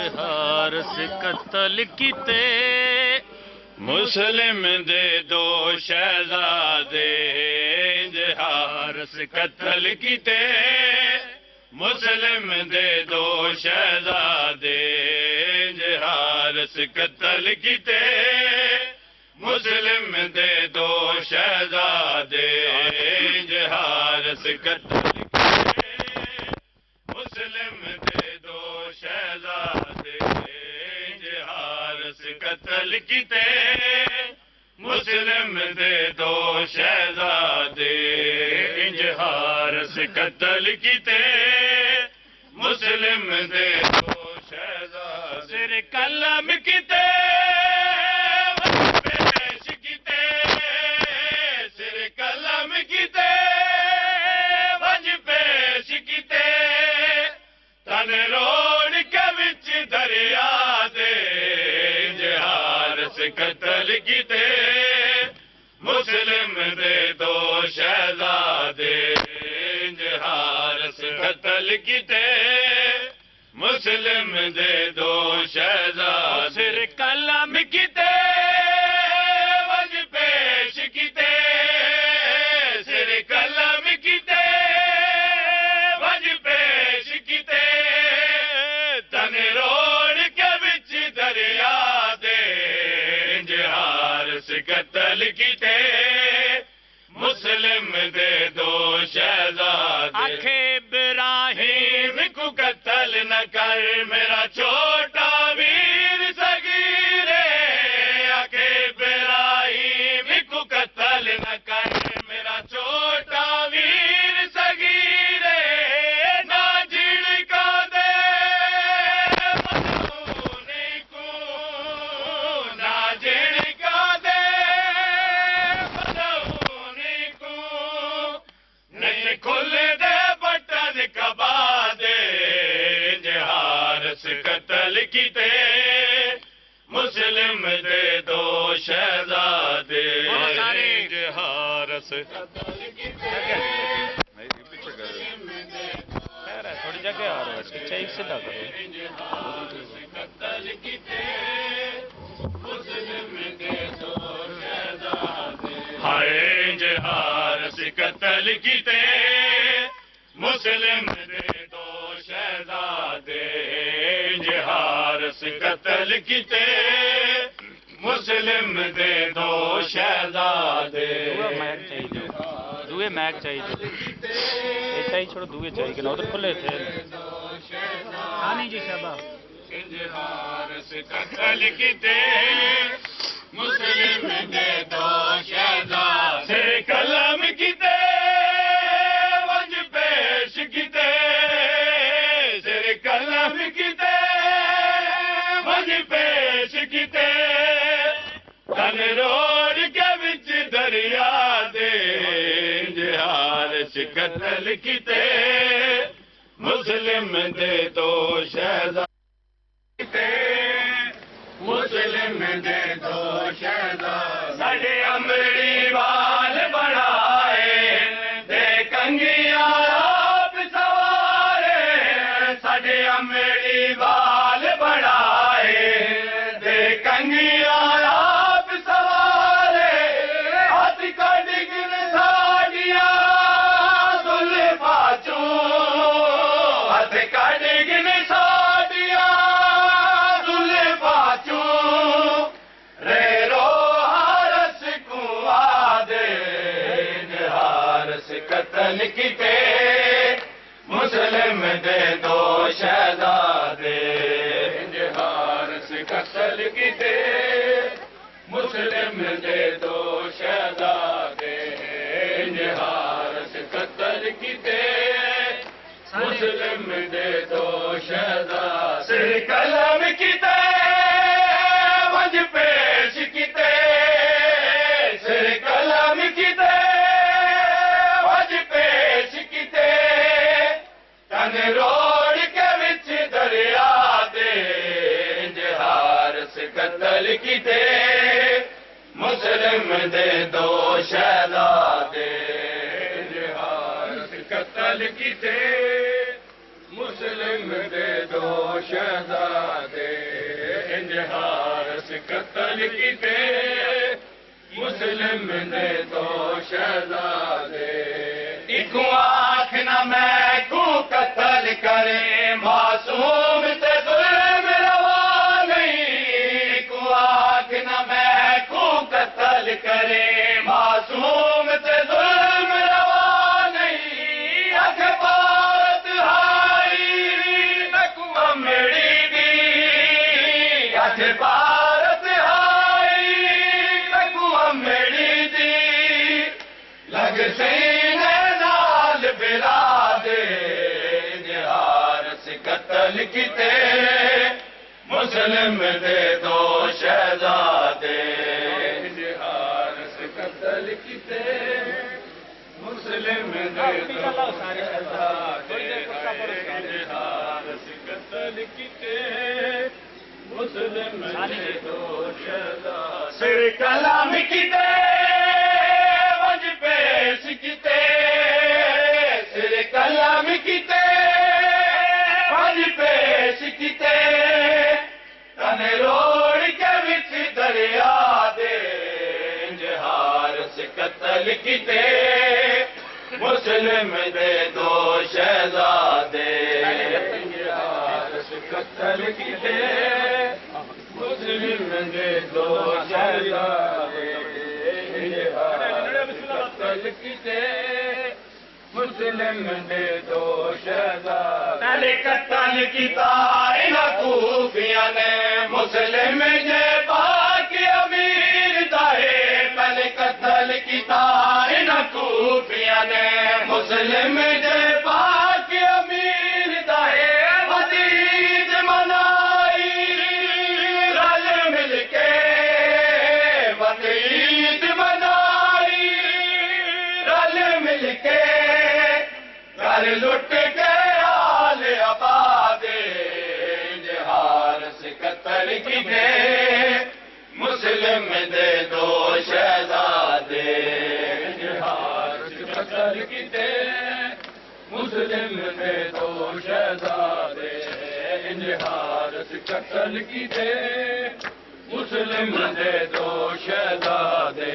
इंजहार से कत्ल कीते मुस्लिम दे दो शहजादे इंजहार से कत्ल कीते मुस्लिम दे दो शहजादे इंजहार से कत्ल कीते मुस्लिम दे दो शहजादे इंजहार से कत्ल मुस्लिम दे दो शहजादे इंजहार से कत्ल कीते मुस्लिम दे दो शहजादे इंजहार से कत्ल कीते मुस्लिम दे दो शहजादे सिर कलम कीते पेश कीते सिर कलम कीते वज पेश कीते तन रोड़ के विच दरिया दे इंजहार से कत्ल कीते मुस्लिम दे दो शहजादे इंजहार से कत्ल कीते मुस्लिम दे दो शहजादे सिर कलम कीते वज पेश कीते सिर कलम कीते वज पेश कीते तन रोड़ के विच दरिया दे इंजहार से कत्ल कीते मुस्लिम दे दो शहजादे आखे इब्राहिम को कत्ल न कर मेरा छोटा वीर सगीरे आखे इब्राहिम को कत्ल न कर मेरा छोटा वीर सगीरे ना झिड़का दे मजनूनी को ना झिड़का दे मजनूनी को नहीं खुल दे बटन कबा दे इंजहार से कत्ल कीते मुस्लिम दे दो शहजादे इंजहार से कत्ल कीते थोड़ी जगह आ रहा है पीछे एक सीधा करो इंजहार से कत्ल कीते मुस्लिम दे दो शहजादे हाय इंजहार से कत्ल कीते मुस्लिम दे दो शहजादे इंजहार से कत्ल कीते मुस्लिम दे दो शहजादे दुए मैग चाहिए चाहिए छोड़ो दुए चाहिए कि उधर खुले थे हाँ नहीं जी शाबाश इंजहार से कत्ल कीते मुस्लिम दे दो शहजादे कलम कीते वज पेश कीते सिर कलम कीते वज पेश कीते तन रोड़ के विच दरिया दे इंजहार से कत्ल कीते मुस्लिम दे दो शहजादे मुस्लिम दे दो शहजादे साडे अमरी वाल बढ़ाए दे कंगिया आप सवारे साडे अमरी वाल बढ़ाए दे कंगिया आप सवारे हाथ कडिगन साडिया जुल्फा चो हाथ कडिगन साडिया जुल्फा चो रे रो हरस कुआ दे इंजहार से कत्ल कीते मुस्लिम दे दो शहजादे इंजहार से कत्ल कीते मुस्लिम दे दो शहजादे इंजहार से कत्ल कीते मुस्लिम दे दो शहजादे सिर कलम कीते वज पेश कीते सिर कलम कीते वज पेश कीते तन रोड़ के विच दरिया दे इंजहार से कत्ल कीते मुस्लिम दे दो शहजादे इंजहार से कत्ल कीते मुस्लिम दे दो शहजादे इंजहारस कत्ल कीते मुस्लिम ने दो शहजादे इको आख न मैं को कत्ल करे मासूम ते जुल्म रवा नहीं इको आख न मैं को कत्ल करे मासूम ते जुल्म रवा नहीं अख भारत हाई नकु अमड़ी दी अख भारत हाई नकु अमड़ी दी लग सीने नाल बिरादे इंजहारस कत्ल कीते मुस्लिम दे दो शहजादे इंजहारस कत्ल कीते मुस्लिम दे दो शहजादे इंजहारस कत्ल कीते मुस्लिम दे दो शहजादे सिर कलाम कीते वज पेश कीते सिर कलाम कीते वज पेश कीते तने रोड़ के विच दरिया दे इंजहारस कत्ल कीते मुस्लिम दे दो शहजादे इंजहारस कत्ल कीते मुस्लिम दे दो शहजादे इंजहारस कत्ल कीते मुस्लिम दे दो शहजादे पहले कत्ल कीता इन्हां खूफियां ने मुस्लिम जे पाक अमीर दाए पहले कत्ल कीता इन्हां खूफियां ने मुस्लिम जे पाक अमीर दाए वजीद मनाई रल मिल के वजीद मनाई रल मिल के घर लुट के आल आबादे इंजहारस कत्ल कीते मुस्लिम दे दो शहजादे इंजहारस कत्ल कीते मुस्लिम दे दो शहजादे इंजहारस कत्ल कीते मुस्लिम दे दो शहजादे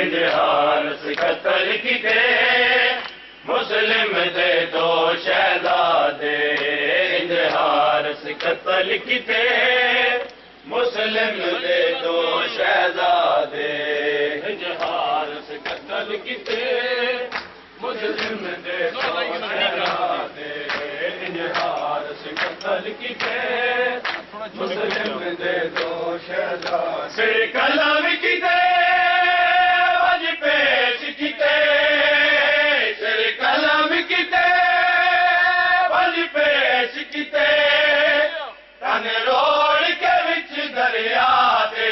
इंजहारस कत्ल कीते मुस्लिम दे दो शहजादे इंजहारस कत्ल कीते मुस्लिम दे दो शहजादे इंजहारस कत्ल कीते मुस्लिम दे दो शहजादे इंजहारस कत्ल कीते मुस्लिम दे दो शहजादे सिर कलाम कीते वज पेश कीते सिर कलाम कीते वज पेश कीते तन रोड़ के विच दरिया दे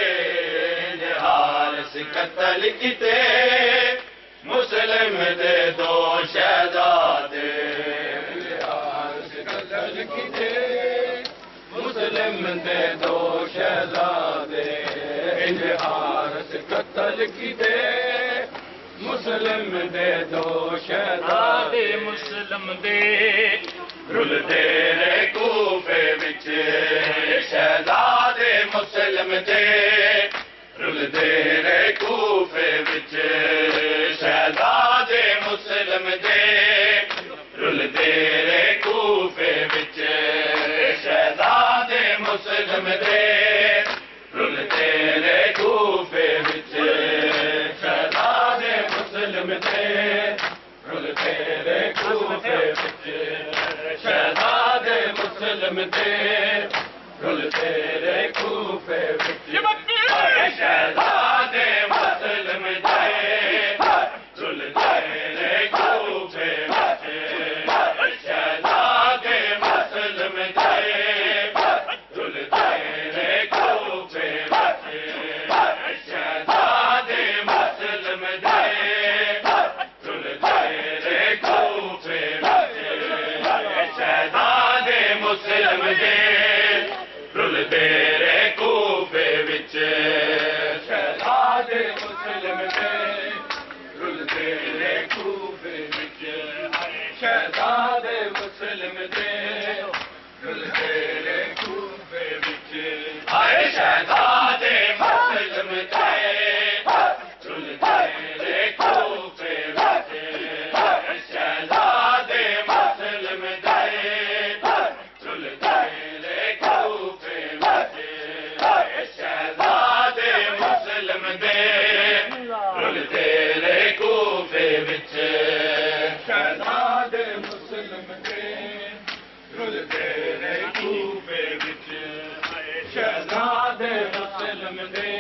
इंजहारस कत्ल कीते मुस्लिम दे दो शहजादे इंजहारस कत्ल कीते मुस्लिम दे दो शहजादे इंजहारस कत्ल कीते मुस्लिम दे दो शहजादे मुस्लिम दे रुलदे रे कूफे विच शहजादे मुस्लिम दे रुलदे रे कूफे विच शहजादे मुस्लिम दे रुलदे रे कूफे विच शहजादे मुस्लिम दे रुलदे रे कूफे विच शहजादे मुस्लिम दे रुलदे रे कूफे विच शहजादे मुस्लिम दे रुलदे रे कूफे विच शहजादे मुस्लिम दे रुलदे रे कूफे विच शहजादे मुस्लिम दे रुलदे रे कूफे विच शहजादे मुस्लिम दे रुलदे रे कूफे विच शहजादे मुस्लिम दे रुलदे रे कूफे विच शहजादे मुस्लिम दे रुलदे रे कूफे विच शहजादे मुस्लिम दे रुलदे रे शहजादे मुस्लिम दे रुल तेरे कूफे विच शहजादे मुस्लिम दे रुल तेरे कूफे विच शहजादे मुस्लिम दे रुल तेरे कूफे विच शहजादे मुस्लिम दे रुल तेरे कूफे विच शहजादे मुस्लिम दे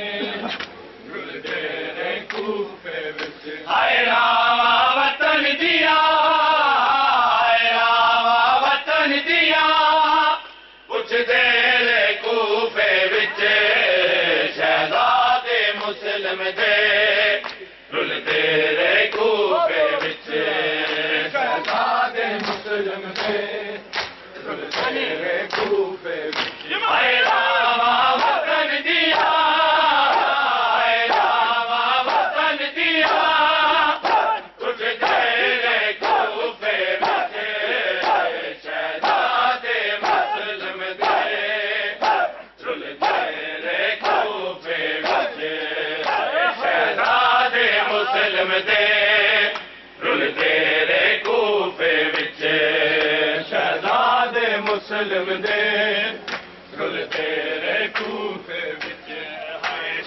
रुल तेरे कूफे विच हाय रामा वतन दिया हाय रामा वतन दिया पुछ तेरे कूफे विच शहजादे मुस्लिम दे रुल तेरे कूफे विच शहजादे मुस्लिम दे रुल तेरे कूफे विच हाय रामा वतन दिया हाय रामा वतन दिया पुछ तेरे कूफे विच शहजादे मुस्लिम दे रुल तेरे कूफे विच शहजादे मुस्लिम दे रुल तेरे कूफे विच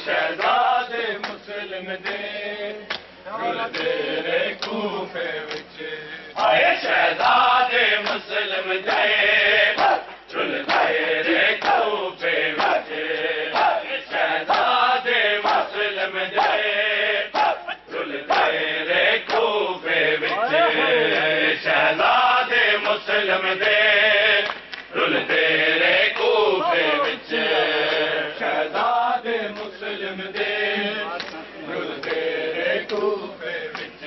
शहजादे मुस्लिम दे रुल तेरे कूफे विच हाय शहजादे मुस्लिम दे रुल तेरे कूफे विच हाय शहजादे मुस्लिम दे रुल तेरे कूफे विच शहजादे मुस्लिम दे रुल तेरे कूफे विच शहजादे मुस्लिम दे रुल तेरे कूफे विच शहजादे मुस्लिम दे रुल तेरे कूफे विच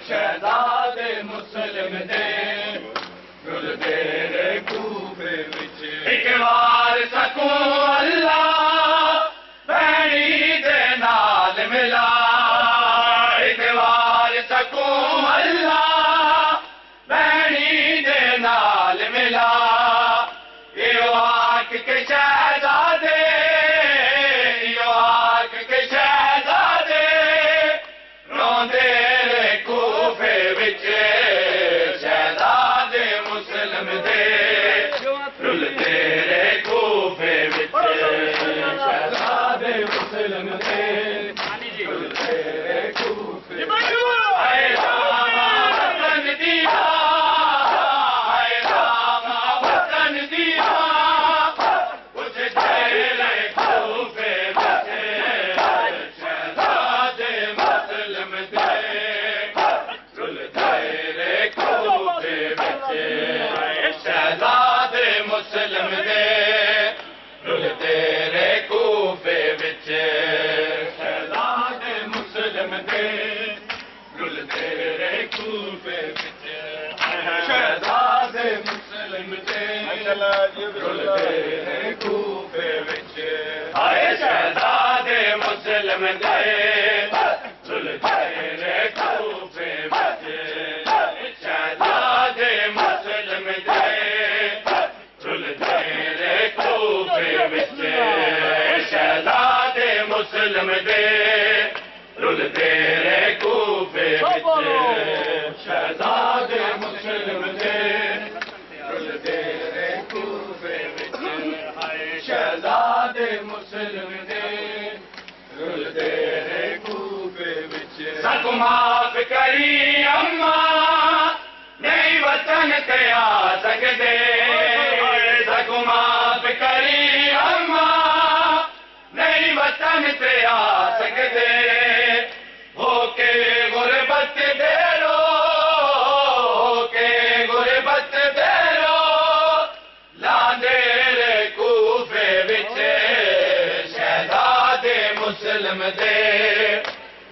शहजादे मुस्लिम दे रुल तेरे कूफे विच एक बार सकूं अल्लाह भैणी दे नाल मिला एक बार सकूं अल्लाह भैणी दे नाल मिला यो आख के शहजादे यो आख के शहजादे रोंदे रे कूफे विच शहजादे मुस्लिम दे रुल तेरे कूफे विच शहजादे मुस्लिम दे रुल तेरे कूफे हाय रामा वतन दिया हाय रामा वतन दिया पुछ तेरे कूफे विच शहजादे मुस्लिम दे रुल तेरे कूफे विच शहजादे मुस्लिम दे रुल तेरे कूफे विच शहजादे मुस्लिम दे रुल तेरे कूफे विच शहजादे मुस्लिम दे रुल तेरे कूफे विच हाय शहजादे मुस्लिम दे रुल तेरे कूफे विच शहजादे मुस्लिम दे रुल तेरे कूफे विच शहजादे मुस्लिम दे रुल तेरे कूफे विच शहजादे मुस्लिम दे रुल तेरे कूफे विच शहजादे मुस्लिम दे रुल तेरे कूफे विच सकु माफ करी अम्मा नहीं वतन ते आ सकदे सकु माफ करी अम्मा नहीं वतन ते आ सकदे होके गुरबत दे रो होके गुरबत दे रो लांदे रे कूफे विच शहजादे मुस्लिम दे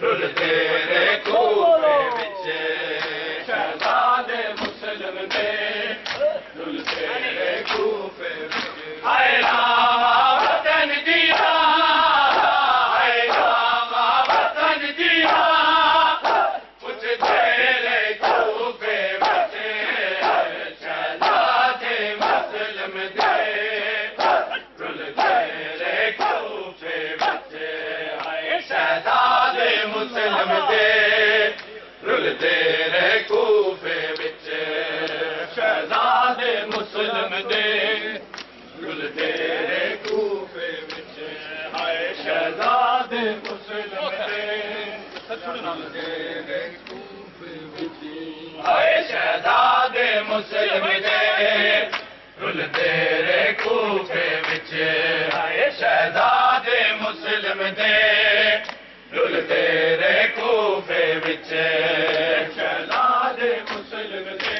रुल तेरे कूफे विच शहजादे मुस्लिम दे रुल तेरे कूफे विच हाय रामा वतन दिया हाय रामा वतन दिया पुछ तेरे कूफे विच शहजादे मुस्लिम दे रुल तेरे मुस्लिम दे रुलदे रहे कूफे विच शहजादे मुस्लिम दे रुलदे रहे कूफे विच हाय शहजादे मुस्लिम दे रुलदे रहे कूफे विच हाय शहजादे मुस्लिम दे रुलदे रहे कूफे विच हाय शहजादे मुस्लिम दे रुलदे रहे कूफे विच शहजादे मुस्लिम दे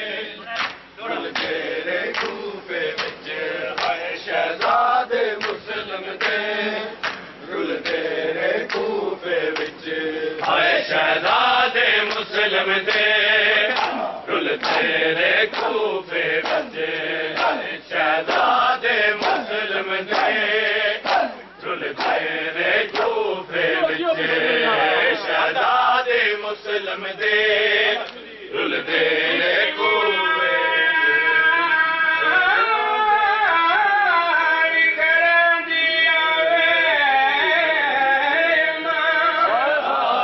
रुलदे रहे कूफे विच हाय शहजादे मुस्लिम दे रुलदे रहे कूफे विच हाय शहजादे मुस्लिम दे रुलदे रहे कूफे विच शहजादे मुस्लिम दे रुलदे रहे कूफे विच शहजादे मुस्लिम दे रुलदे रहे कूफे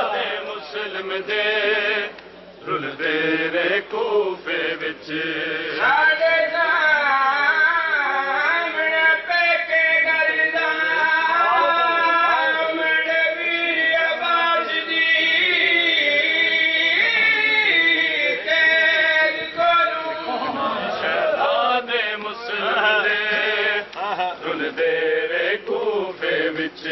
शहजादे मुस्लिम दे रुलदे रहे कूफे विच रुलदे रहे कूफे विच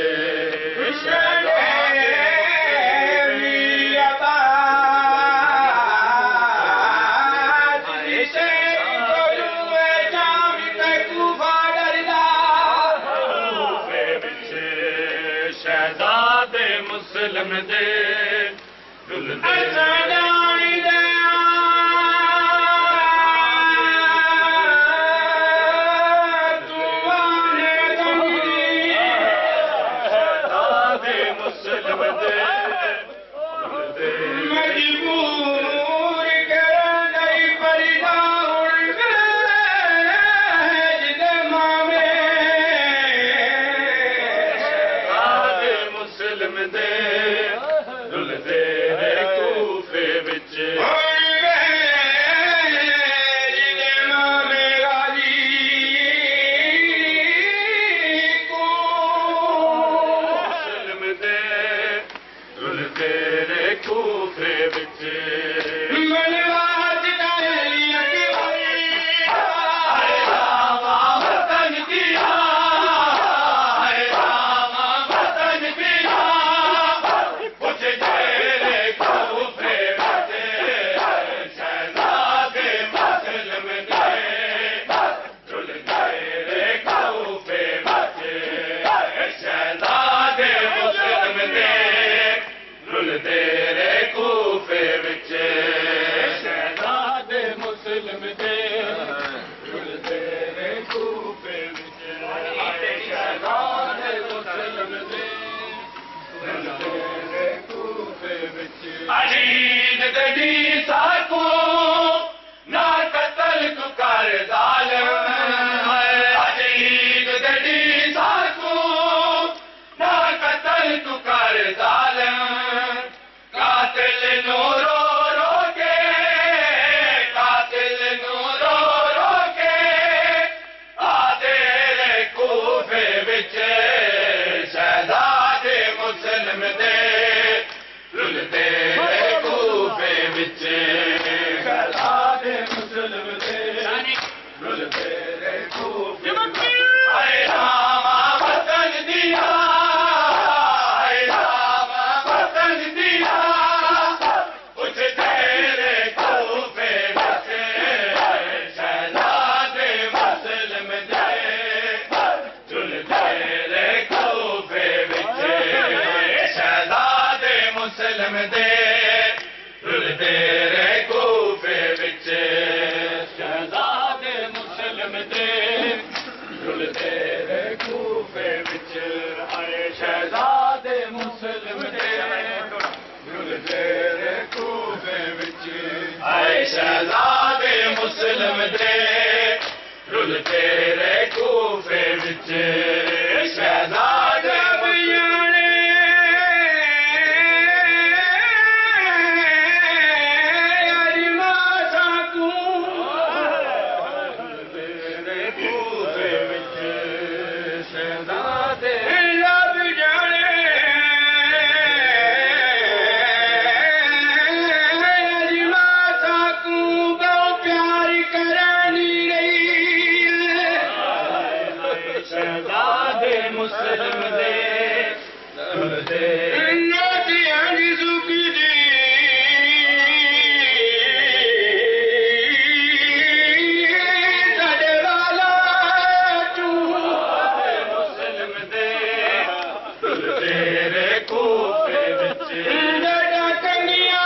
शहजादे मुस्लिम दे रुलदे रुलदे रहे कूफे विच मुस्लिम दे रुलदे रहे कूफे विच रुलदे रहे कूफे विच शहजादे मुस्लिम दे रुलदे रहे कूफे विच शहजादे मुस्लिम दे रुलदे रहे कूफे विच अजीज गडी साको ना कतल तू कर जालिम अजीज गडी साको ना कतल तू कर जालिम कातिल नो रो रो के कातिल नो रो रो के आदे रहे कूफे विच शहजादे मुस्लिम दे रुलदे रहे कूफे विच शहजादे मुस्लिम दे रुलदे रहे कूफे विच हाय रामा वतन दिया हाय रामा वतन दिया शहजादे मुस्लिम दे रुलदे रहे कूफे विच शहजादे मुस्लिम दे रुलदे रहे कूफे विच शहजादे मुस्लिम दे रुलदे रहे कूफे विच हाय शहजादे मुस्लिम दे रुलदे रहे कूफे विच हाय शहजादे मुस्लिम दे रुलदे रहे कूफे विच शहजादे मुस्लिम दे रुलदे नदियां दी सुकदी साडे वाला तू मुस्लिम दे रुलदे रे कूफे विच डडा कंगियां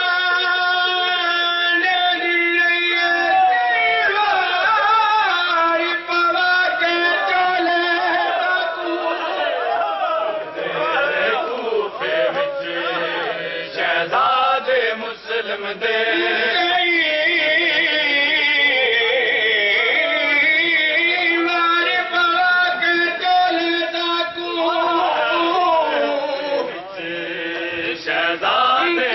मुस्लिम दे मारे पाक चले ताकू शहजादे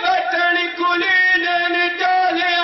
बचन कुली दिन चले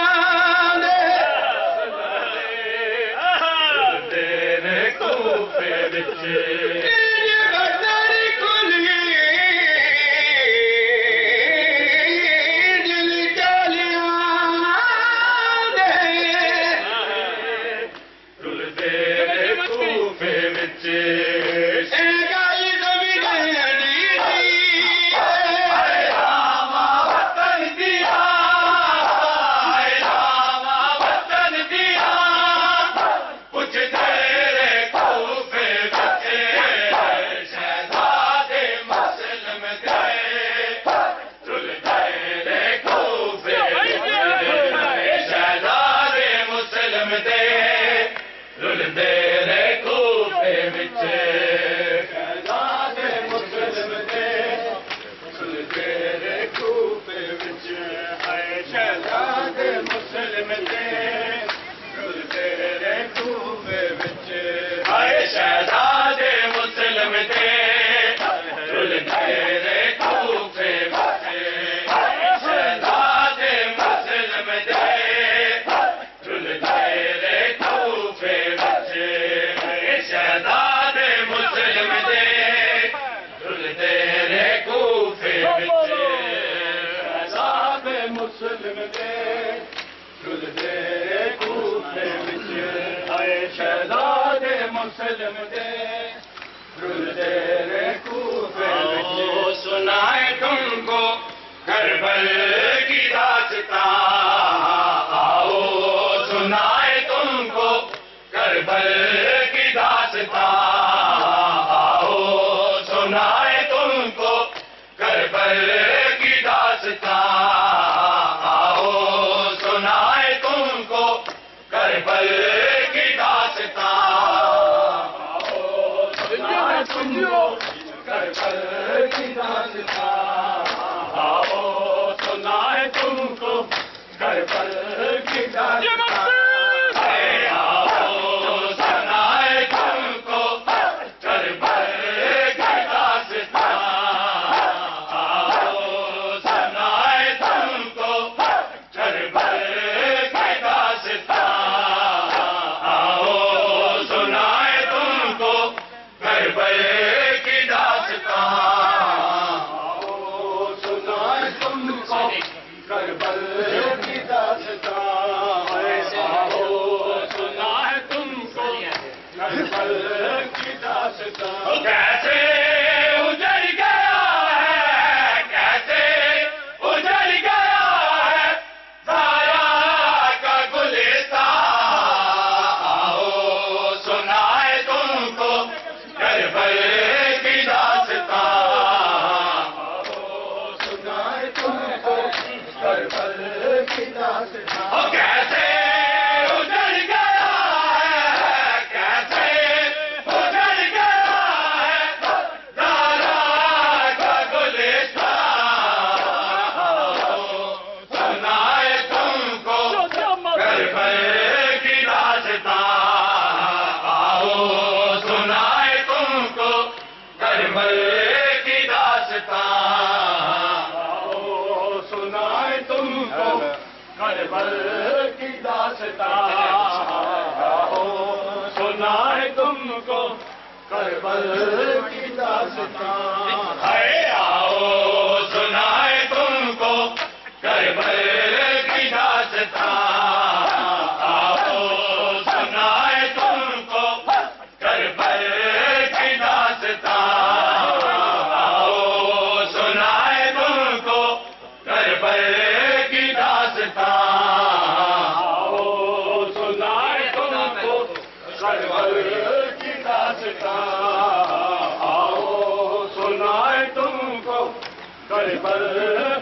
तेरे कूफे विच सुनाए तुमको करबल की दास्तां आओ सुनाए तुमको करबल की दास्तां आओ सुनाए तुमको करबल की दास्तां आओ सुनाए तुमको करबल की दास्तां सुनियो करबल की दास्तां आओ सुनाए तुमको करबल की दास्तां आओ सुनाए तुमको करबल की दास्तां आओ सुनाए तुमको करबल की दास्तां आओ सुनाए तुमको करबल करबल की दास्तां आओ सुनाए तुमको करबल की दास्तां कैसे उजड़ गया है कैसे उजड़ गया है सारा का गुलिस्तां आओ सुनाए तुमको करबल की दास्तां आओ सुनाए तुमको करबल की दास्तां कैसे उजड़ गया है कैसे उजड़ गया है दारा का गुलिस्तां सुनाए तुमको करबल की दास्तां आओ सुनाए तुमको करबल की दास्तां सुनाए तुमको करबल की दास्तां आओ सुनाए तुमको करबल की दास्तां आओ सुनाए तुमको करबल की दास्तां आओ सुनाए तुमको करबल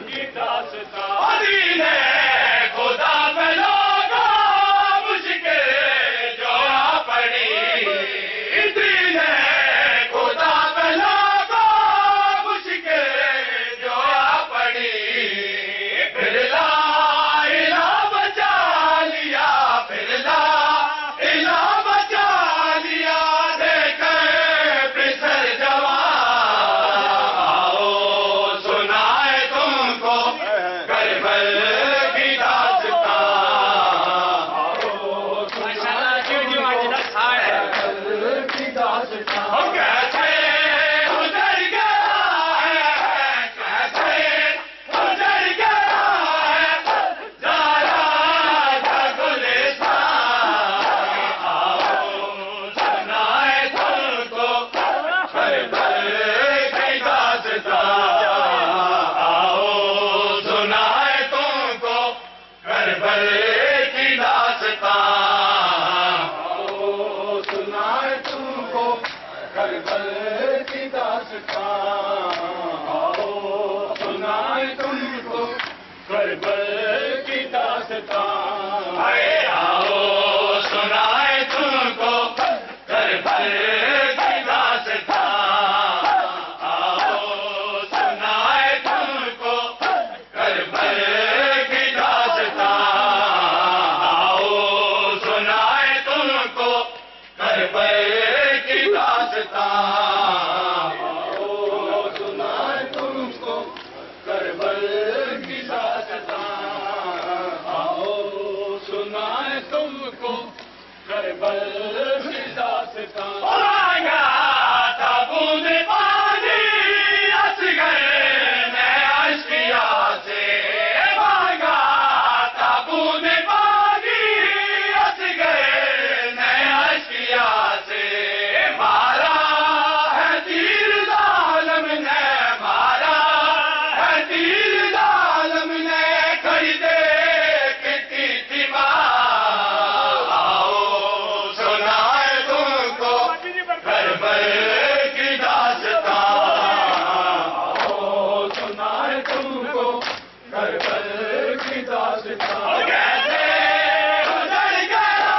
की दास्तां दीन खुदा में लोगों मुश्किल जो आ पड़ी दीन खुदा में लोगों मुश्किल जो आ पड़ी फिर ला इला बचा लिया फिर ला इला बचा लिया देखे पिसर जवान आओ सुनाए तुमको करबल की दास्तां आओ सुनाए करबल की दास्तां हम कैसे गुजर गया है कैसे गुजर गया है जारा था गुलिस्तान आओ सुनाए तुमको करबल की दास्तां आओ सुनाए तुमको करबल की दास्तां आओ सुनाए तुमको करबल की दास्तां आओ सुनाए तुमको करबल की दास्तां आए आओ सुनाए तुमको करबल की दास्तां आओ सुनाए तुमको करबल की दास्तां आओ सुनाए तुमको करबल की दास्तां आओ सुनाए तुमको करबल की दास्तां आओ सुनाए तुमको करबल की दास्तां मांगा था बूंद पानी असगर ने अश्किया से मांगा था बूंद पानी असगर ने अश्किया से मारा है तीर जालिम ने मारा है तीर जालिम ने खरीदे कितनी थी आओ सुनाए तुमको करबल की दास्तां आओ सुनाए तुमको करबल की दास्तां कैसे गुजर गया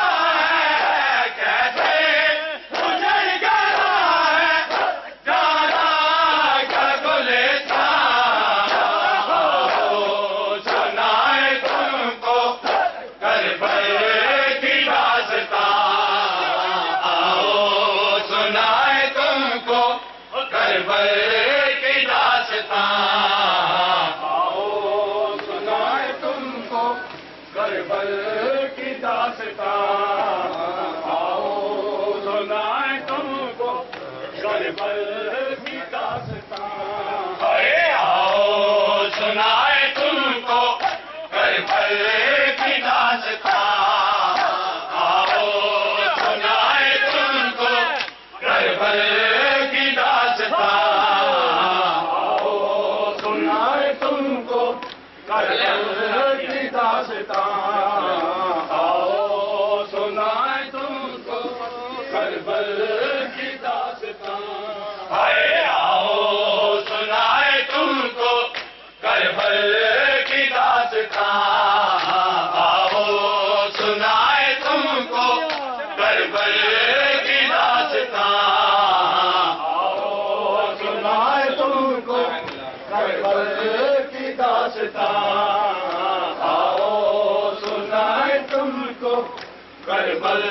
है कैसे गुजर गया है जारा का गुलिस्तान आओ सुनाए तुमको करबल की दास्तां आओ सुनाए तुमको करबल की दास्तां आओ सुनाए तुमको करबल की दास्तां आओ सुनाए तुमको करबल की दास्तां अरे आओ सुनाए तुमको करबल की दास्तां आओ सुनाए तुमको करबल की दास्तां आओ सुनाए तुमको करबल की दास्तां आओ सुनाए तुमको करबल की दास्तां हाय आओ सुनाए तुमको करबल की दास्तां आओ सुनाए तुमको करबल की दास्तां आओ सुनाए तुमको करबल की दास्तां आओ सुनाए तुमको करबल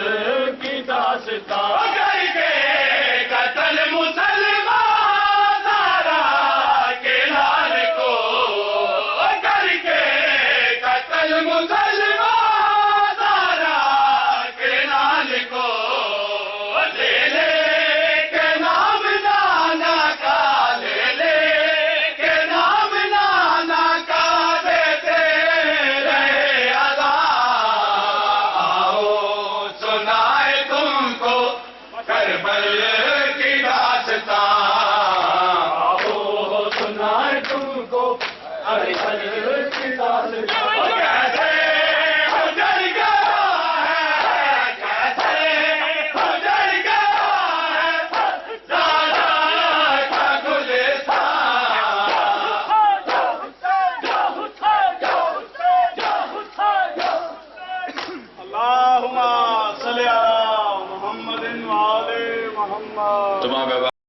की दास्तां करके कत्ल मुसलमान सारा के लाल को करके कत्ल मुसलमान सारा के लाल को ले ले के नाम नाना का ले ले के नाम नाना का देते रहे अदा आओ सुनाए तुमको अल्लाहुम्मा सल्ली अला मुहम्मदिन व आले मुहम्मद।